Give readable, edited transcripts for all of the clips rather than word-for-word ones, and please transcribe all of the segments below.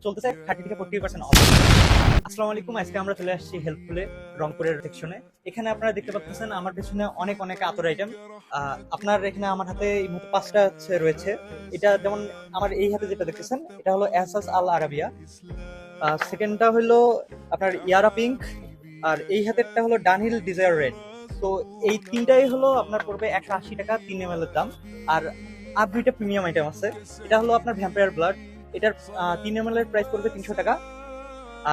চলতেছে 30 থেকে 40% অফ। আসসালামু আলাইকুম, আজকে আমরা চলে আসছি হেল্পফুলে রংপুরের সেকশনে। এখানে আপনারা দেখতে পাচ্ছেন আমার পেছনে অনেক অনেক আতর আইটেম। আপনার এখানে আমার হাতে এই মুহূর্তে 5টা রয়েছে। এটা যেমন আমার এই হাতে যেটা দেখতেছেন এটা হলো এহসাস আল আরাবিয়া, সেকেন্ডটা হলো আপনার ইয়ারা পিঙ্ক, আর এই হাতেরটা হলো ডানহিল ডিজায়ার রেড। তো এই তিনটাই হলো আপনার পড়বে 180 টাকা 3 ml এর দাম। আর আর দুইটা প্রিমিয়াম আইটেম আছে, এটা হলো আপনার ভ্যাম্পায়ার ব্লাড, এটার 3 ml এর প্রাইস পড়বে 300 টাকা।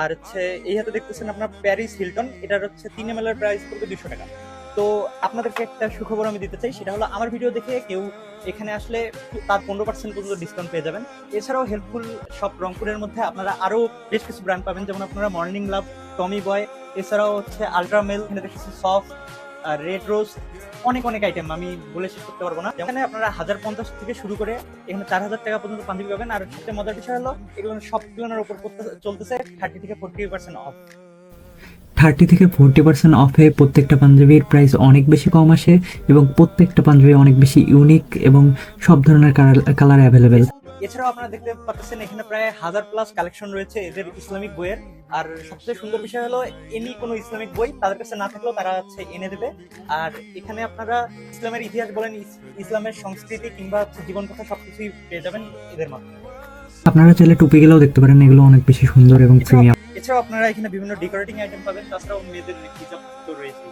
আর হচ্ছে এই হাতে দেখতেছেন আপনার প্যারিস হিলটন, এটার হচ্ছে 3 ml এর প্রাইস পড়বে 200 টাকা। তো আপনাদেরকে একটা সুখবর আমি দিতে চাই, সেটা হলো আমার ভিডিও দেখে কেউ এখানে আসলে তার 15% পর্যন্ত ডিসকাউন্ট পেয়ে যাবেন। এছাড়াও হেল্পফুল শপ রংপুরের মধ্যে আপনারা আরো বেশ কিছু ব্র্যান্ড পাবেন, যেমন আপনারা মর্নিং লাভ, টমি বয়, এছাড়াও হচ্ছে আল্ট্রামেল, এখানে দেখতেছি সফট, রেড রোজ, অনেক অনেক আইটেম আমি বলে শেষ করতে পারবো না। এখানে আপনারা 1050 থেকে শুরু করে এখানে 4000 টাকা পর্যন্ত পাঞ্জাবি পাবেন। আর সবচেয়ে মজার বিষয় হলো এগুলো সবগুলোর উপর চলতেছে 30 থেকে 40% অফ। 30 থেকে 40% অফে প্রত্যেকটা পাঞ্জাবির প্রাইস অনেক বেশি কম আসে এবং প্রত্যেকটা পাঞ্জাবি অনেক বেশি ইউনিক এবং সব ধরনের কালার অ্যাভেলেবেল। এছাড়াও আপনারা দেখতে পাচ্ছেন এখানে প্রায় 1000+ কালেকশন রয়েছে এদের ইসলামিক বইয়ের। আর সবচেয়ে সুন্দর বিষয় হলো এনি কোনো ইসলামিক বই তাদের কাছে না থাকলেও তারা হচ্ছে এনে দেবে। আর এখানে আপনারা ইসলামের ইতিহাস বলেন, ইসলামের সংস্কৃতি কিংবা জীবন কথা সবকিছুই পেয়ে যাবেন এদের মাধ্যমে। আপনারা চাইলে টুপি গেলেও দেখতে পারেন, এগুলো অনেক বেশি সুন্দর এবং প্রিমিয়াম। এছাড়াও আপনারা এখানে বিভিন্ন ডেকোরেটিং আইটেম পাবেন, তাছাড়াও মেয়েদের হিজাব তো রয়েছে।